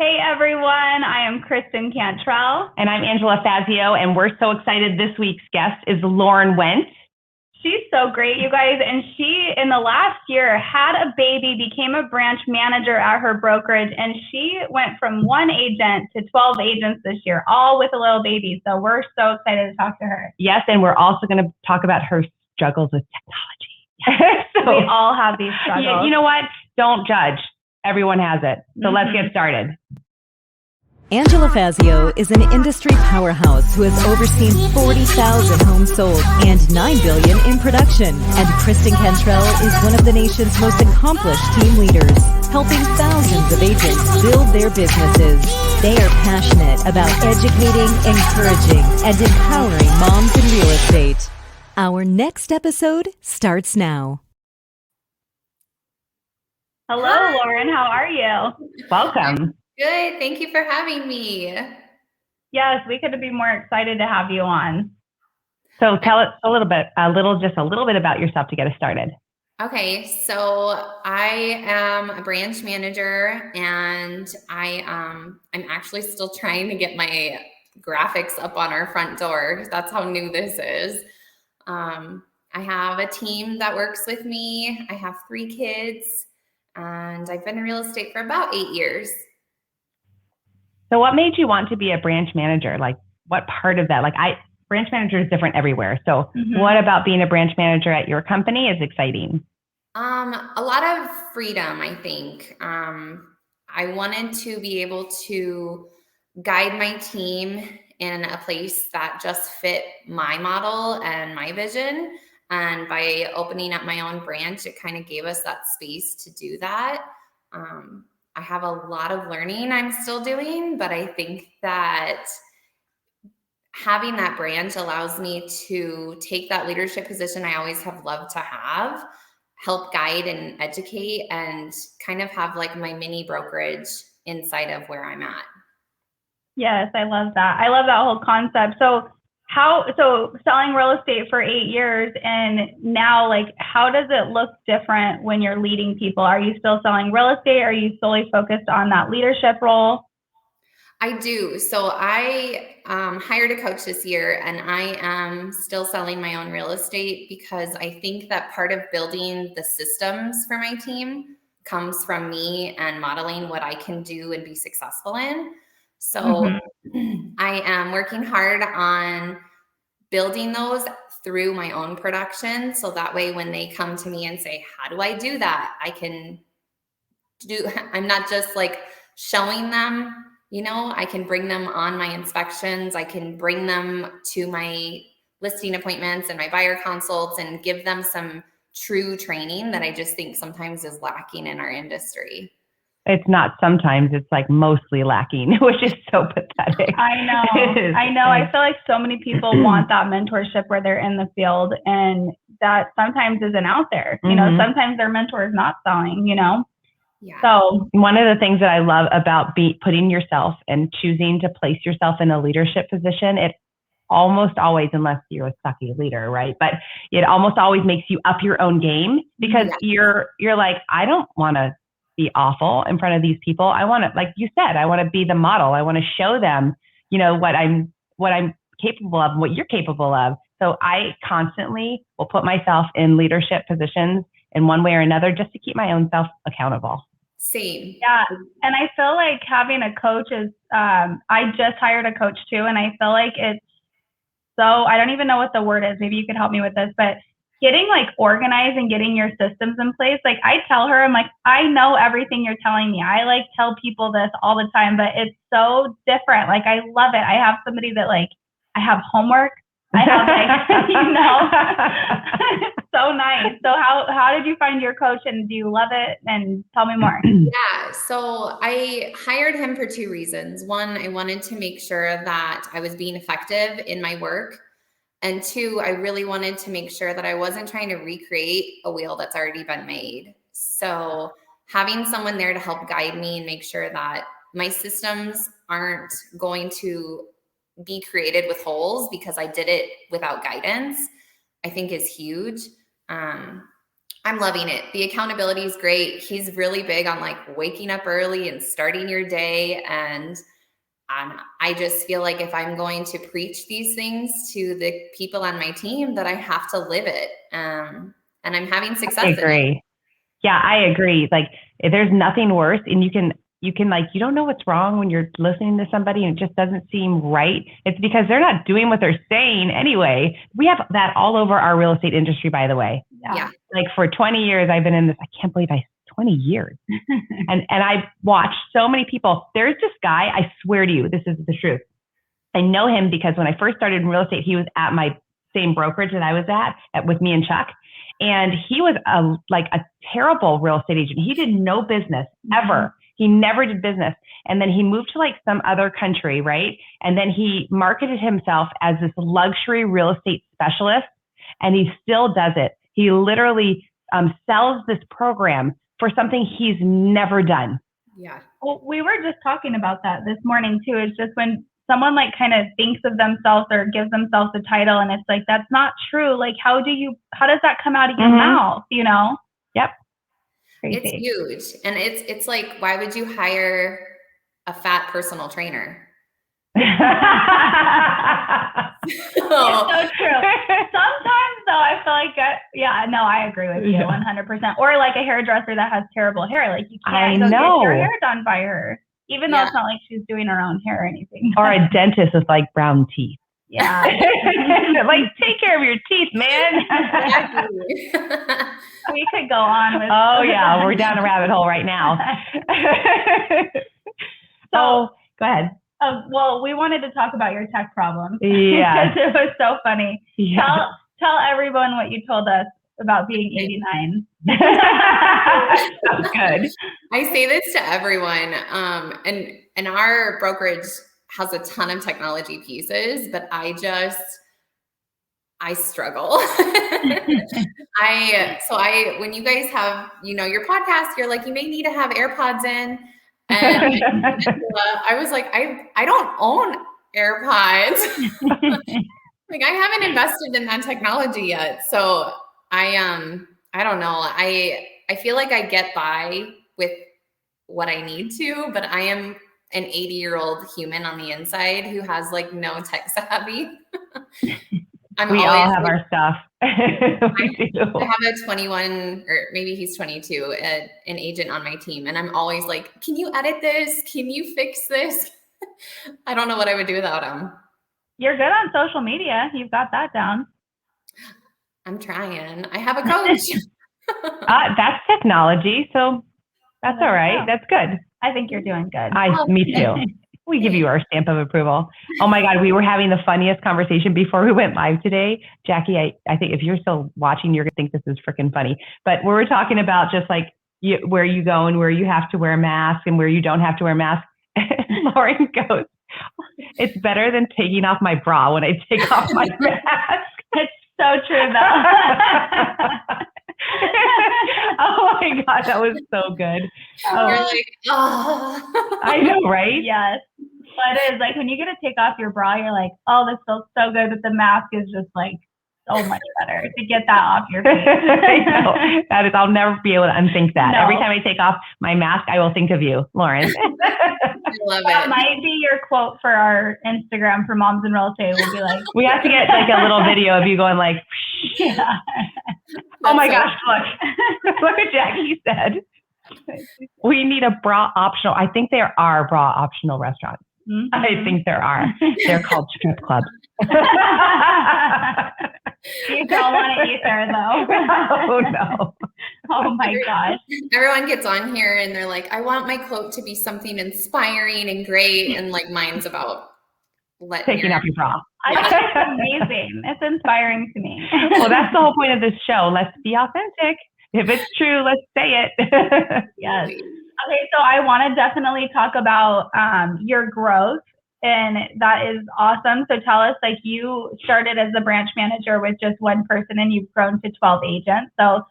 Hey everyone, I am Kristen Cantrell. And I'm Angela Fazio, and we're so excited. This week's guest is Lauren Wendt. She's so great, you guys. And she, in the last year, had a baby, became a branch manager at her brokerage, and she went from 1 agent to 12 agents this year, all with a little baby. So we're so excited to talk to her. Yes, and we're also going to talk about her struggles with technology. So, we all have these struggles. You know what? Don't judge. Everyone has it. So let's get started. Angela Fazio is an industry powerhouse who has overseen 40,000 homes sold and $9 billion in production. And Kristen Cantrell is one of the nation's most accomplished team leaders, helping thousands of agents build their businesses. They are passionate about educating, encouraging, and empowering moms in real estate. Our next episode starts now. Hello, Hi. Lauren. How are you? Welcome. Good. Thank you for having me. Yes, we couldn't be more excited to have you on. So tell us a little bit about yourself to get us started. Okay, so I am a branch manager, and I'm actually still trying to get my graphics up on our front door. That's how new this is. I have a team that works with me. I have 3 kids, and I've been in real estate for about 8 years. So what made you want to be a branch manager? Like, what part of that? Branch manager is different everywhere. So what about being a branch manager at your company is exciting? A lot of freedom, I think. I wanted to be able to guide my team in a place that just fit my model and my vision. And by opening up my own branch, it kind of gave us that space to do that. I have a lot of learning I'm still doing, but I think that having that branch allows me to take that leadership position I always have loved to have, help guide and educate, and kind of have like my mini brokerage inside of where I'm at. Yes, I love that. I love that whole concept. So selling real estate for 8 years, and now, how does it look different when you're leading people? Are you still selling real estate? Are you solely focused on that leadership role? I do. So I hired a coach this year, and I am still selling my own real estate because I think that part of building the systems for my team comes from me and modeling what I can do and be successful in. So I am working hard on building those through my own production. So that way, when they come to me and say, how do I do that? I'm not just like showing them, I can bring them on my inspections. I can bring them to my listing appointments and my buyer consults and give them some true training that I just think sometimes is lacking in our industry. It's not sometimes, it's like mostly lacking, which is so pathetic. I know. I feel like so many people want that mentorship where they're in the field, and that sometimes isn't out there. Sometimes their mentor is not selling, Yeah. So one of the things that I love about putting yourself and choosing to place yourself in a leadership position, it almost always, unless you're a sucky leader, right? But it almost always makes you up your own game, because you're like, I don't want to be awful in front of these people. I want to, like you said, I want to be the model. I want to show them, what I'm capable of, and what you're capable of. So I constantly will put myself in leadership positions in one way or another, just to keep my own self accountable. Same. Yeah. And I feel like having a coach is, I just hired a coach too. And I feel like it's I don't even know what the word is. Maybe you could help me with this, but getting organized and getting your systems in place. I tell her, I'm like, I know everything you're telling me. I tell people this all the time, but it's so different. I love it. I have somebody that I have homework. I have it's so nice. So how did you find your coach, and do you love it? And tell me more. Yeah. So I hired him for 2 reasons. 1, I wanted to make sure that I was being effective in my work. And 2, I really wanted to make sure that I wasn't trying to recreate a wheel that's already been made. So having someone there to help guide me and make sure that my systems aren't going to be created with holes because I did it without guidance, I think is huge. I'm loving it. The accountability is great. He's really big on like waking up early and starting your day. And I just feel like if I'm going to preach these things to the people on my team, that I have to live it. And I'm having success. I agree. Yeah, I agree. Like there's nothing worse, and you can like, you don't know what's wrong when you're listening to somebody and it just doesn't seem right. It's because they're not doing what they're saying anyway. We have that all over our real estate industry, by the way. Yeah. Like for 20 years, I've been in this. I can't believe 20 years. and I've watched so many people. There's this guy, I swear to you, this is the truth. I know him because when I first started in real estate, he was at my same brokerage that I was at with me and Chuck. And he was a terrible real estate agent. He did no business ever. He never did business. And then he moved to like some other country, right? And then he marketed himself as this luxury real estate specialist, and he still does it. He literally sells this program for something he's never done. Yeah. Well, we were just talking about that this morning too. It's just when someone like kind of thinks of themselves or gives themselves a title, and it's like, that's not true. Like, how does that come out of your mouth? You know? Yep. Crazy. It's huge. And it's like, why would you hire a fat personal trainer? It's so true. Sometimes though, I feel like, I agree with you 100%. Or like a hairdresser that has terrible hair. Like you can't go get your hair done by her, even though it's not like she's doing her own hair or anything. Or a dentist with like brown teeth. Yeah. Like, take care of your teeth, man. We could go on with. Oh yeah, we're down a rabbit hole right now. So go ahead. Well, we wanted to talk about your tech problems. Yeah. Because it was so funny. Yeah. Tell everyone what you told us about being 89. That's good. I say this to everyone. And our brokerage has a ton of technology pieces, but I struggle. When you guys have, your podcast, you're like, you may need to have AirPods in. And I was like, I don't own AirPods. Like I haven't invested in that technology yet. So I don't know. I feel like I get by with what I need to, but I am an 80-year-old human on the inside who has like no tech savvy. We all have our stuff. We do. I have a 21, or maybe he's 22, an agent on my team. And I'm always like, can you edit this? Can you fix this? I don't know what I would do without him. You're good on social media. You've got that down. I'm trying. I have a coach. That's technology. So that's all right. That's good. I think you're doing good. Me too. We give you our stamp of approval. Oh my God, we were having the funniest conversation before we went live today. Jackie, I think if you're still watching, you're going to think this is freaking funny. But we were talking about just like where you go and where you have to wear a mask and where you don't have to wear a mask. Lauren goes, it's better than taking off my bra when I take off my mask. It's so true though. Oh my God, that was so good. You're like, oh. I know, right? Yes. But it is like when you get to take off your bra, you're like, oh, this feels so good. But the mask is just like so much better to get that off your face. That is, I'll never be able to unthink that. No. Every time I take off my mask, I will think of you, Lauren. I love it. That might be your quote for our Instagram for Moms in Real Estate. We'll be like, we have to get like a little video of you going like, yeah. Oh my gosh, look what Jackie said. We need a bra optional. I think there are bra optional restaurants. Mm-hmm. I think there are. They're called strip clubs. You don't want it either, though. Oh, no. Oh, my gosh. Everyone gets on here and they're like, I want my quote to be something inspiring and great. And like mine's about taking off your bra. I think it's amazing. It's inspiring to me. Well, that's the whole point of this show. Let's be authentic. If it's true, let's say it. Yes. Okay, so I want to definitely talk about your growth, and that is awesome. So tell us, like, you started as a branch manager with just one person, and you've grown to 12 agents. So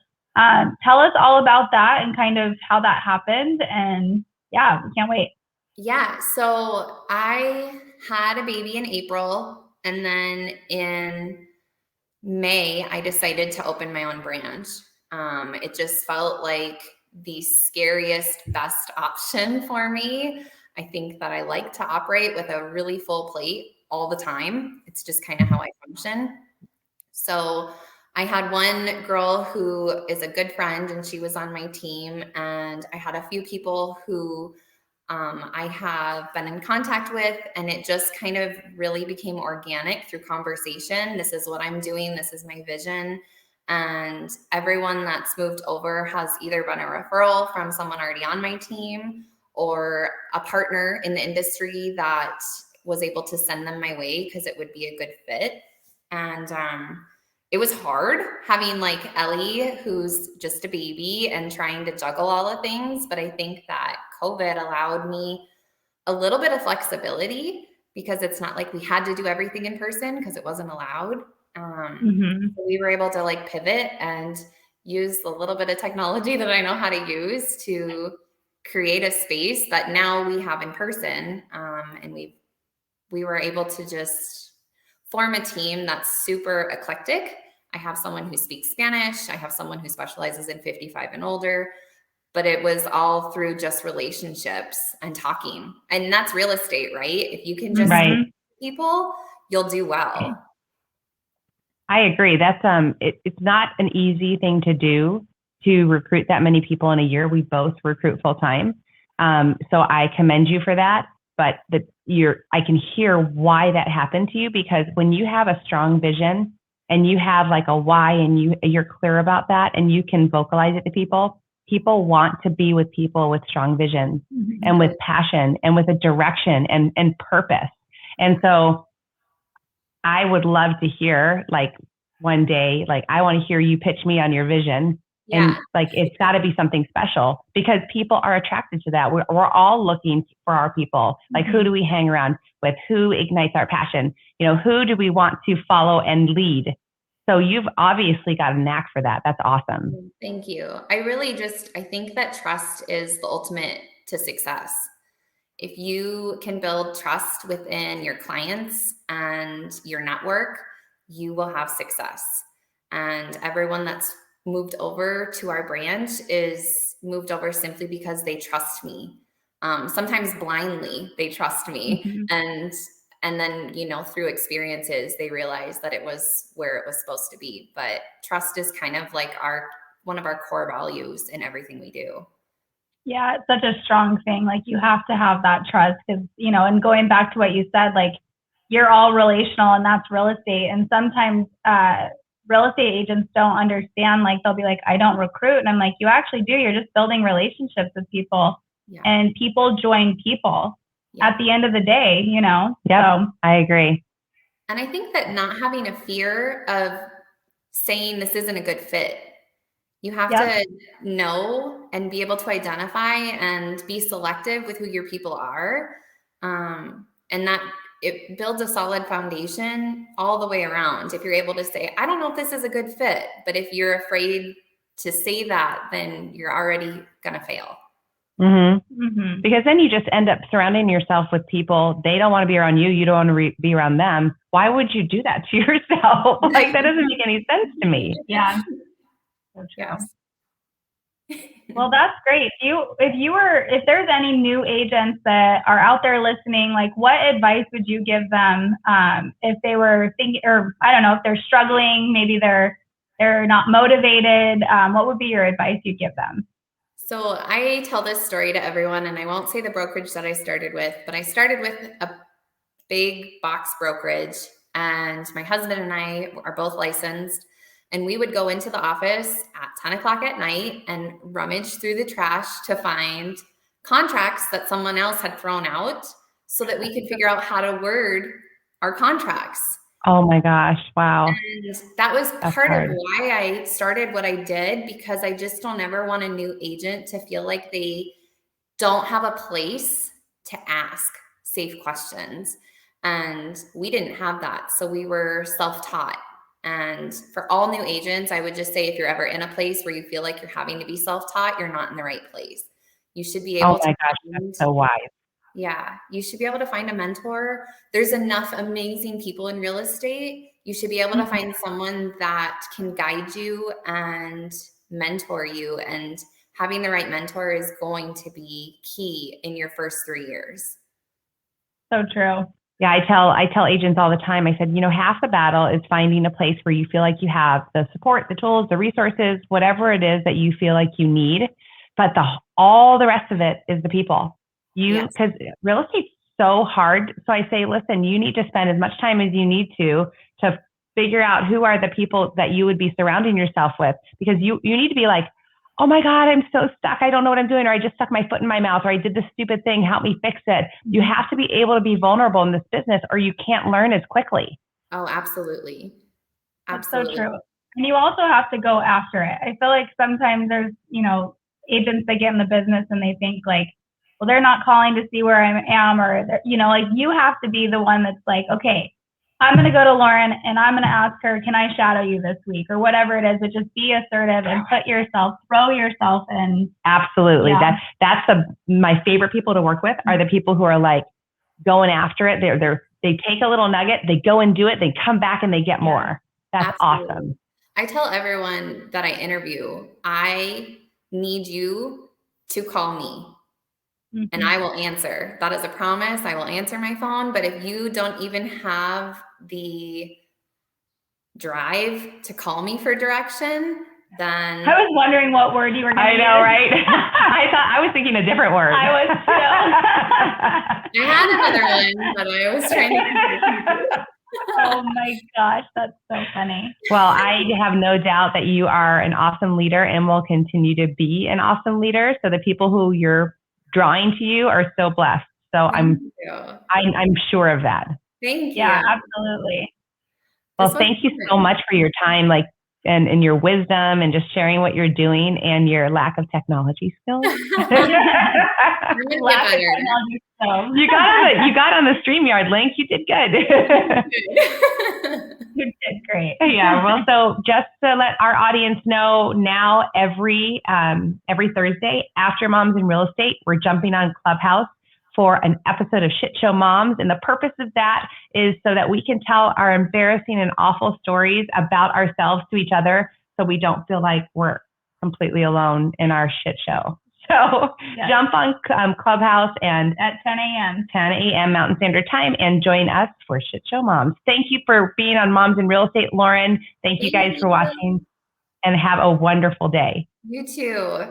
tell us all about that and kind of how that happened. And yeah, we can't wait. Yeah, so I had a baby in April, and then in May, I decided to open my own branch. It just felt like the scariest, best option for me. I think that I like to operate with a really full plate all the time. It's just kind of how I function. So I had one girl who is a good friend, and she was on my team. And I had a few people who I have been in contact with, and it just kind of really became organic through conversation. This is what I'm doing. This is my vision. And everyone that's moved over has either been a referral from someone already on my team or a partner in the industry that was able to send them my way because it would be a good fit. And it was hard having like Ellie, who's just a baby, and trying to juggle all the things. But I think that COVID allowed me a little bit of flexibility because it's not like we had to do everything in person because it wasn't allowed. So we were able to like pivot and use the little bit of technology that I know how to use to create a space that now we have in person. And we were able to just form a team that's super eclectic. I have someone who speaks Spanish. I have someone who specializes in 55 and older, but it was all through just relationships and talking. And that's real estate, right? If you can just people, you'll do well. I agree. That's it's not an easy thing to do to recruit that many people in a year. We both recruit full time. So I commend you for that. But I can hear why that happened to you, because when you have a strong vision and you have like a why and you're clear about that and you can vocalize it to people want to be with people with strong visions and with passion and with a direction and purpose. And so I would love to hear like one day, like I want to hear you pitch me on your vision. And like, it's got to be something special because people are attracted to that. We're all looking for our people. Like, who do we hang around with? Who ignites our passion? You know, who do we want to follow and lead? So you've obviously got a knack for that. That's awesome. Thank you. I think that trust is the ultimate to success. If you can build trust within your clients and your network, you will have success. And everyone that's moved over to our branch is moved over simply because they trust me. Sometimes blindly, they trust me. And then, you know, through experiences, they realize that it was where it was supposed to be. But trust is kind of like one of our core values in everything we do. Yeah, it's such a strong thing. Like, you have to have that trust because, you know, and going back to what you said, like, you're all relational and that's real estate. And sometimes real estate agents don't understand, like, they'll be like, I don't recruit. And I'm like, you actually do. You're just building relationships with people and people join people at the end of the day, you know? Yeah, so, I agree. And I think that not having a fear of saying this isn't a good fit, you have to know and be able to identify and be selective with who your people are. And that it builds a solid foundation all the way around. If you're able to say, I don't know if this is a good fit, but if you're afraid to say that, then you're already going to fail. Because then you just end up surrounding yourself with people. They don't want to be around you. You don't want to be around them. Why would you do that to yourself? Like, that doesn't make any sense to me. Yeah. So true. Well, that's great. If there's any new agents that are out there listening, like, what advice would you give them if they were thinking, or I don't know, if they're struggling, maybe they're not motivated? What would be your advice you'd give them? So I tell this story to everyone, and I won't say the brokerage that I started with, but I started with a big box brokerage, and my husband and I are both licensed. And we would go into the office at 10 o'clock at night and rummage through the trash to find contracts that someone else had thrown out so that we could figure out how to word our contracts. Oh my gosh. Wow. And that was part of why I started what I did, because I just don't ever want a new agent to feel like they don't have a place to ask safe questions. And we didn't have that. So we were self-taught. And for all new agents, I would just say, if you're ever in a place where you feel like you're having to be self-taught, you're not in the right place. You should be able to. Oh my gosh, that's so wise. Yeah, you should be able to find a mentor. There's enough amazing people in real estate. You should be able to find someone that can guide you and mentor you, and having the right mentor is going to be key in your first 3 years. So true. Yeah, I tell agents all the time, I said, half the battle is finding a place where you feel like you have the support, the tools, the resources, whatever it is that you feel like you need. But all the rest of it is the people. Because real estate's so hard. So I say, listen, you need to spend as much time as you need to figure out who are the people that you would be surrounding yourself with, because you need to be like, oh my God, I'm so stuck. I don't know what I'm doing. Or I just stuck my foot in my mouth, or I did this stupid thing. Help me fix it. You have to be able to be vulnerable in this business, or you can't learn as quickly. Oh, absolutely. Absolutely. That's so true. And you also have to go after it. I feel like sometimes there's, agents that get in the business and they think like, well, they're not calling to see where I am, or, like you have to be the one that's like, okay, I'm going to go to Lauren and I'm going to ask her, can I shadow you this week, or whatever it is, but just be assertive and throw yourself in. Absolutely. Yeah. That's my favorite people to work with are the people who are like going after it. They take a little nugget, they go and do it, they come back and they get more. That's Absolutely. Awesome. I tell everyone that I interview, I need you to call me. Mm-hmm. And I will answer. That is a promise. I will answer my phone. But if you don't even have the drive to call me for direction, then I was wondering what word you were going to use. I know, right? I was thinking a different word. I was too. I had another one, but I was trying to. Oh my gosh, that's so funny. Well, I have no doubt that you are an awesome leader and will continue to be an awesome leader. So the people who you're drawing to you are so blessed. So I'm sure of that. Thank you. Yeah, absolutely. Well, thank you so much for your time, and your wisdom, and just sharing what you're doing, and your lack of technology skills. You got on the StreamYard link. You did good. You did great. Yeah. Well, so just to let our audience know, now every Thursday after Moms in Real Estate, we're jumping on Clubhouse for an episode of Shit Show Moms. And the purpose of that is so that we can tell our embarrassing and awful stories about ourselves to each other, so we don't feel like we're completely alone in our shit show. So jump on Clubhouse and at 10 a.m. Mountain Standard Time, and join us for Shit Show Moms. Thank you for being on Moms in Real Estate, Lauren. Thank you guys for watching, and have a wonderful day. You too.